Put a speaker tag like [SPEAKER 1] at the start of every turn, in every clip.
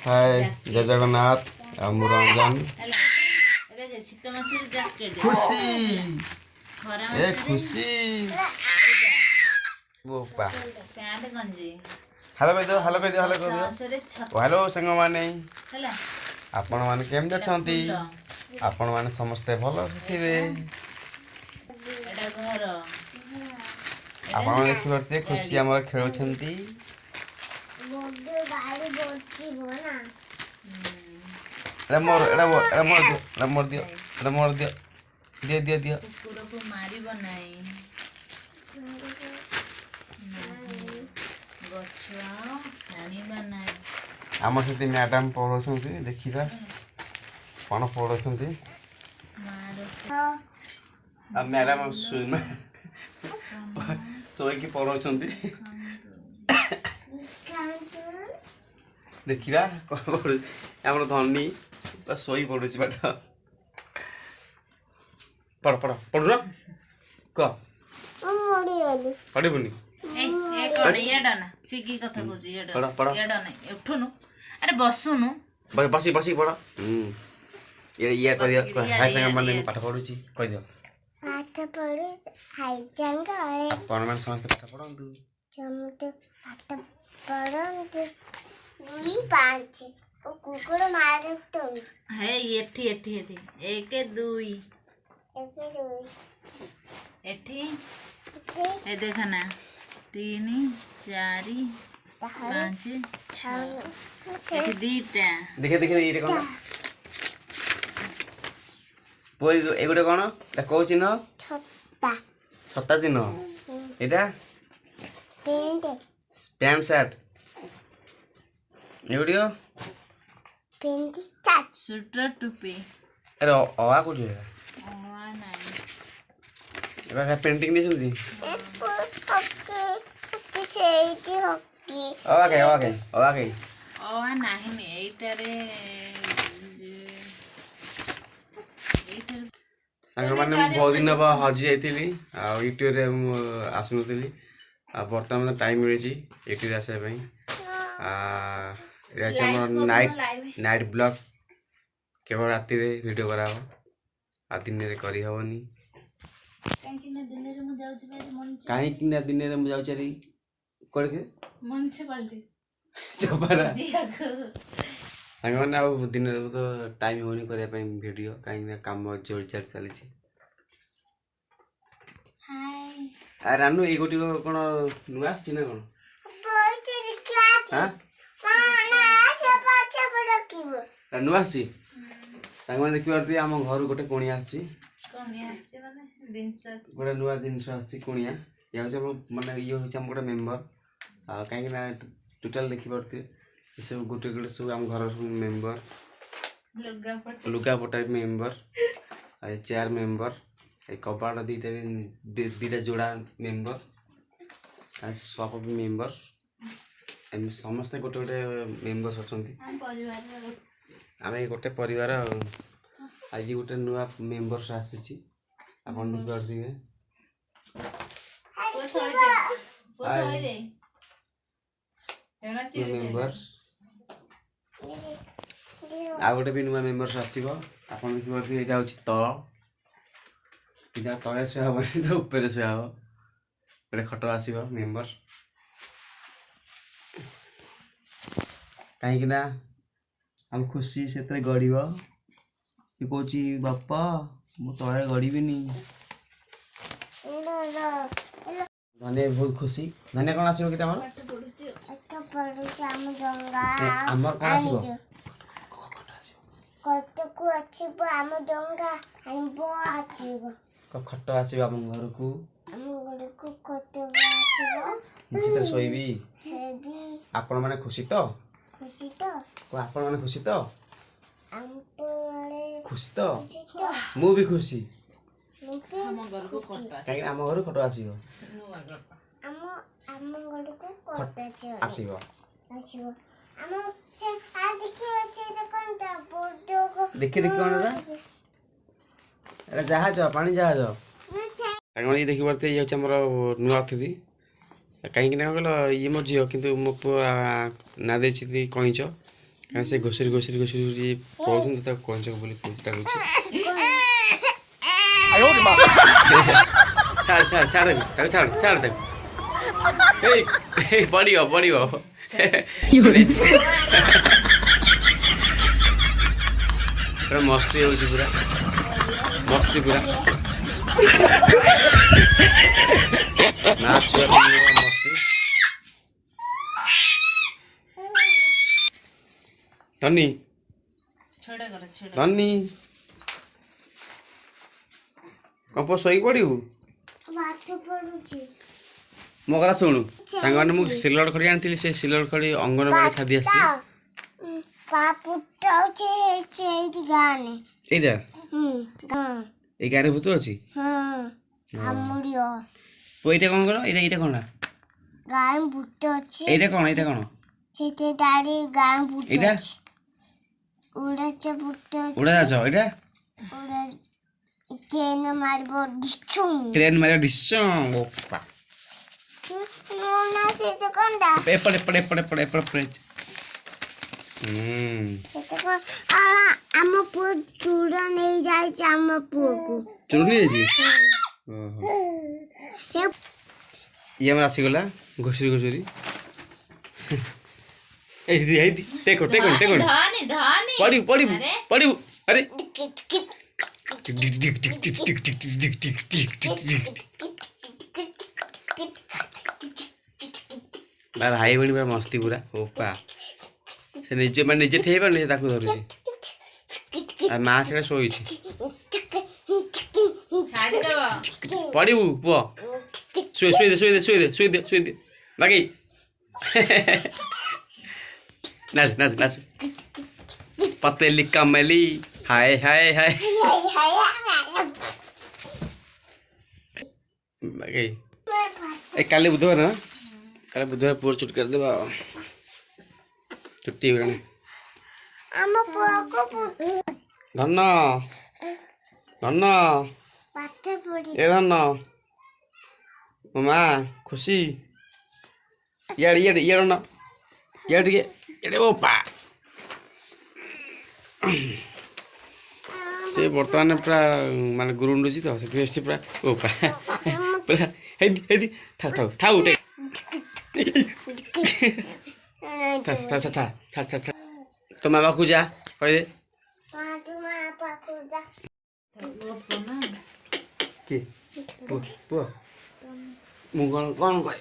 [SPEAKER 1] हाय जय जगन्नाथ मु रंजन खुशी ए खुशी बोपा हेलो कह दो हेलो कह दो हेलो कह दो हेलो संग माने आपण माने केमते छंती आपण माने समस्त भलो थिबे आपण माने देखि परते खुशी हमर खेलो छंती मोर दियो दियो
[SPEAKER 2] कुकुर को मारिब नाही गछ हानिब नाही
[SPEAKER 1] आम सहित मैडम पढ़ाऊँ देखा कौन पढ़ाऊँ मैडम शोक पढ़ाऊँ देखा कौन पढ़ आम धनी शोई पढ़ू पाठ पढ़ पढ़ पढ़ कह पढ़बुनि
[SPEAKER 2] अरे बसुनु
[SPEAKER 1] बसी बसी पढ़ ये हाय संग माने पाठ पढ़ुची कह दियो
[SPEAKER 3] पाठ पढ़ु हाय संग अरे
[SPEAKER 1] आपण मान समस्त पाठ पढ़ंतु
[SPEAKER 3] चमते पाठ पढ़ंतु 2 5 ओ कुकुर मारे तो
[SPEAKER 2] हे एठी एठी एठी 1 2 एठी ए देखना 3 4 5 6 एठी दीटा
[SPEAKER 1] देखे देखे ये कौन पोई एगुटे कौन कहू चिन्ह
[SPEAKER 3] छोटा
[SPEAKER 1] छत्ता चिन्ह एटा
[SPEAKER 3] पेंट
[SPEAKER 1] पैंट शर्ट एगुटियो
[SPEAKER 3] पेंट शर्ट
[SPEAKER 2] स्वेटर टोपी
[SPEAKER 1] अरे अवा कोठी है
[SPEAKER 2] ओआ नाही
[SPEAKER 1] एबा पेंटिंग देछुंती
[SPEAKER 3] हॉकी हॉकी
[SPEAKER 1] अवा के
[SPEAKER 2] ओआ नाही ने एटारे
[SPEAKER 1] संग माने बहुत दिन अब हजि जाइली यूट्यूब रे आसुनली बर्तमान टाइम मिली यूट्यूब आसापी नाइट ब्लॉग केवल राति रे वीडियो करा आ दिन रे करी हबनी
[SPEAKER 2] काहे ना दिन रे मु जाउछि बारे मन
[SPEAKER 1] काहे ना दिन रे मु जाउ चरी कोड के
[SPEAKER 2] म्युनिसिपालिटी
[SPEAKER 1] चपारा
[SPEAKER 2] जियाको
[SPEAKER 1] संग माने आ दिन रे तो टाइम होनी करिया पई वीडियो काहे ना काम जोर चार चली छी
[SPEAKER 2] हाय
[SPEAKER 1] आ रानू ए गोटी कोन नुआ आछि ना कोन हां रानू आछि संग माने देखि परती हम घर गोटे कोणिया आछि
[SPEAKER 2] कोनी आछे माने दिनस
[SPEAKER 1] गोटे नुआ जिनस आछि कोणिया या हम माने ये होछि हम गोटे मेंबर आ काहे ना टोटल देखि परती ये सब गोटे गोटे सब हम घर मेंबर लुगा पटा मेंबर आ चेयर मेंबर ए कबाड़ दीटा जोड़ा मेंबर आ स्वाप भी मेंबर एम समस्त गोटे गोटे मेंबर्स अछंती आम गोटे परिवार आज गोटे नुआ मेंबर्स आसी आपन देख पारथिबे मेंबर्स आ गोटे भी नुआ मेंबर्स आसीबो आपन देख पारथिबे एटा होछि तळ इधर तळे से हबो इधर ऊपर से हबो गोटे खट आसीबो मेंबर कहीं ना हम खुशी से गड़ब ये कौची बापा मु तले गड़बी धनिया बहुत खुशी धनिया कौन आसो कि आमर कौन आसो
[SPEAKER 3] कतकु आछिबो आम डंगा आइबो आछिबो
[SPEAKER 1] खट आसो आम घर को
[SPEAKER 3] कतबो आछिबो
[SPEAKER 1] मुझे सोईबी आपण माने खुशी तो को आपण माने खुशी तो खुशी तो मु भी खुशी
[SPEAKER 2] हम घर को खटा
[SPEAKER 1] काहे आम घर खट आसीबो
[SPEAKER 3] आम घर को खटा
[SPEAKER 1] आसीबो
[SPEAKER 3] आम से आ देखि अछि त कोन ता बोडो को
[SPEAKER 1] देखि कोन रा एरा जहाज पानी जहाज काहे ये देखि परते ये हमर नुआ अतिथि कहीं कहल ये मो झील कि मो पु ना दे कहीच କାରଣ ସେ ଘୋଷରି ପଳଉଛନ୍ତି ତାକୁ କଞ୍ଚ ବୋଲି କହୁଛି ଛାଡ଼ ତାକୁ ଛାଡ଼ ତାକୁ ପଡ଼ିବ ପୁରା ମସ୍ତି ହେଉଛି ପୁରା ମସ୍ତି ପୁରା ନା ଛୁଆ ମସ୍ତି ଧନି ଧନି କଣ ଶୋଇକି ପଡ଼ିବୁ ମୋ କଥା ଶୁଣୁ ସାଙ୍ଗମାନେ ମୁଁ ସିଲଟ ଖଡ଼ି ଆଣିଥିଲି ସେ ସିଲଟ ଖଡ଼ି ଅଙ୍ଗନବାଡ଼ି ଛାଡ଼ି ଆସିଛି ଏଇଟା ଏଇ ଗାଁରେ ଭୂତ ଅଛି ଏଇଟା କ'ଣ କର ଏଇଟା କ'ଣ ଏଇଟା କ'ଣ ଏଇଟା ଉଡ଼ାଜାହାଜ ଏଇଟା ଟ୍ରେନ୍ ମାରିବ ଡିସଚ ଏପଟେ
[SPEAKER 3] ଆମ ପୁଅ ଚୁଡ଼ ନେଇଯାଇଛି ଆମ ପୁଅକୁ
[SPEAKER 1] ଚୁରୁ ନେଇଯାଇଛି ଇଏ ଆମର ଆସିଗଲା ଘୋଷରି ଏଇଠି ଟେକ ପଡ଼ିବୁ ଆରେ ଭାଇ ଭଉଣୀ ପୁରା ମସ୍ତି ପୁରା ଓପା ସେ ନିଜେ ଠିଆ ହେଇପାରୁନି ସେ ତାକୁ ଧରୁଛି ଆଉ ମା ସେଟା ଶୋଇଛି ପଡ଼ିବୁ ପୁଅ ଶୋଇଦେ ବାଗେଇ ନାଚ ପତେଲି କମେଲି ହାय ବାଗେଇ କାଲି ବୁଧବାର ନା କାଲି ବୁଧବାର ପୁଅ ଚୁଟି କରିଦେବା ଚୁଟି ହେଇଗଲାଣି ଧନ ଏ ଧନ ମୋ ମା ଖୁସି ଇଆଡ଼େ ଟିକେ ଓପା ସେ ବର୍ତ୍ତମାନ ପୁରା ମାନେ ଗୁରୁଣ୍ଡୁଛି ତ ସେଥିପାଇଁ ସେ ପୁରା ଓପା ପୁରା ହେଇଦି ଥାଉ ତୋ ମା ପାଖକୁ ଯା କହିଦେ କିଏ ପୁଅ ମୁଁ କ'ଣ କହେ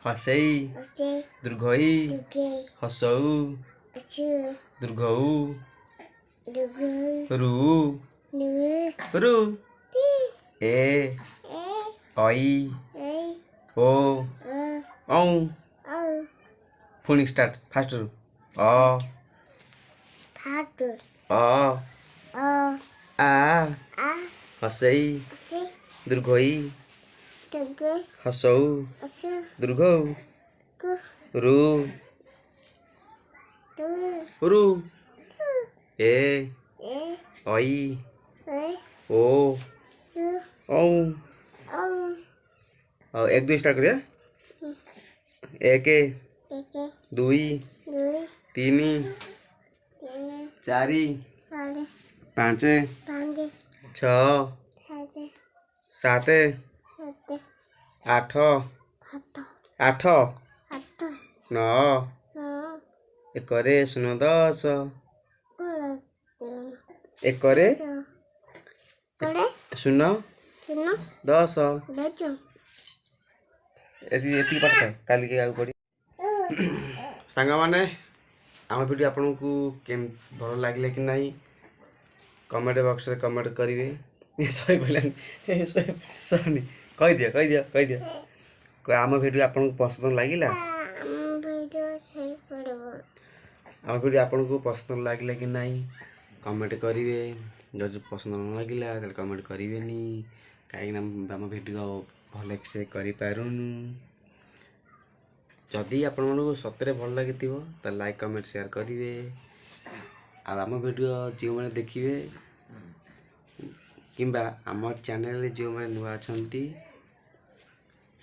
[SPEAKER 1] ହସେଇ ଦୀର୍ଘଇ ହସଉ ଦୀର୍ଘଉ ରୁ ଏ ଅଇ ଓ ଔ ପୁଣି ଷ୍ଟାର୍ଟ ଫାଷ୍ଟରୁ ଆ ହସେଇ ଦୀର୍ଘଇ ହସଉ ଦୀର୍ଘଉ ରୁ ଏ ଅଇ ଓ ଔ ଆଉ 1 2 ଷ୍ଟାର୍ଟ କରିବା 1 2 3 4 5 6 7 8 9 1 0 10 1 0 10 ଏତିକି ପାଠ କାଲିକି ଆଗକୁ ପଢ଼ି ସାଙ୍ଗମାନେ ଆମ ଭିଡ଼ିଓ ଆପଣଙ୍କୁ ଭଲ ଲାଗିଲା କି ନାହିଁ କମେଣ୍ଟ ବକ୍ସରେ କମେଣ୍ଟ କରିବେ ଶୋଇପଡ଼ିଲାନି ଶୋନି କହିଦିଅ ଆମ ଭିଡ଼ିଓ ଆପଣଙ୍କୁ ପସନ୍ଦ ଲାଗିଲା ଆମ ଭିଡ଼ିଓ ଆପଣଙ୍କୁ ପସନ୍ଦ ଲାଗିଲା କି ନାହିଁ କମେଣ୍ଟ କରିବେ ଯଦି ପସନ୍ଦ ନ ଲାଗିଲା ତାହେଲେ କମେଣ୍ଟ କରିବେନି କାହିଁକିନା ଆମ ଭିଡ଼ିଓ ଭଲସେ କରିପାରୁନୁ ଯଦି ଆପଣମାନଙ୍କୁ ସତରେ ଭଲ ଲାଗିଥିବ ତାହେଲେ ଲାଇକ୍ କମେଣ୍ଟ ସେୟାର କରିବେ ଆଉ ଆମ ଭିଡ଼ିଓ ଯେଉଁମାନେ ଦେଖିବେ କିମ୍ବା ଆମ ଚ୍ୟାନେଲରେ ଯେଉଁମାନେ ନୂଆ ଅଛନ୍ତି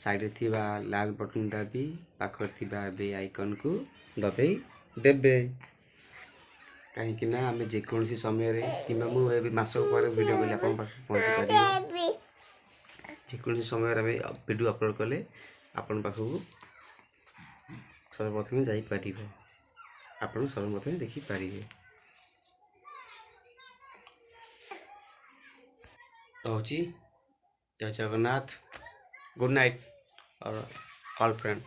[SPEAKER 1] साइड थिबा लाल बटन दाबी पाखर थिबा बे आइकन को दबाई देबे कहीं ना आम जेकोसी समय कि मुझे मस पर वीडियो कले आप पहुँची पार जेकोसी समय आम वीडियो अपलोड कले आपण पाखक सर्वप्रथम जापर आप सर्वप्रथम देखिपारे रोची जय जगन्नाथ गुड नाइट और ऑल फ्रेंड।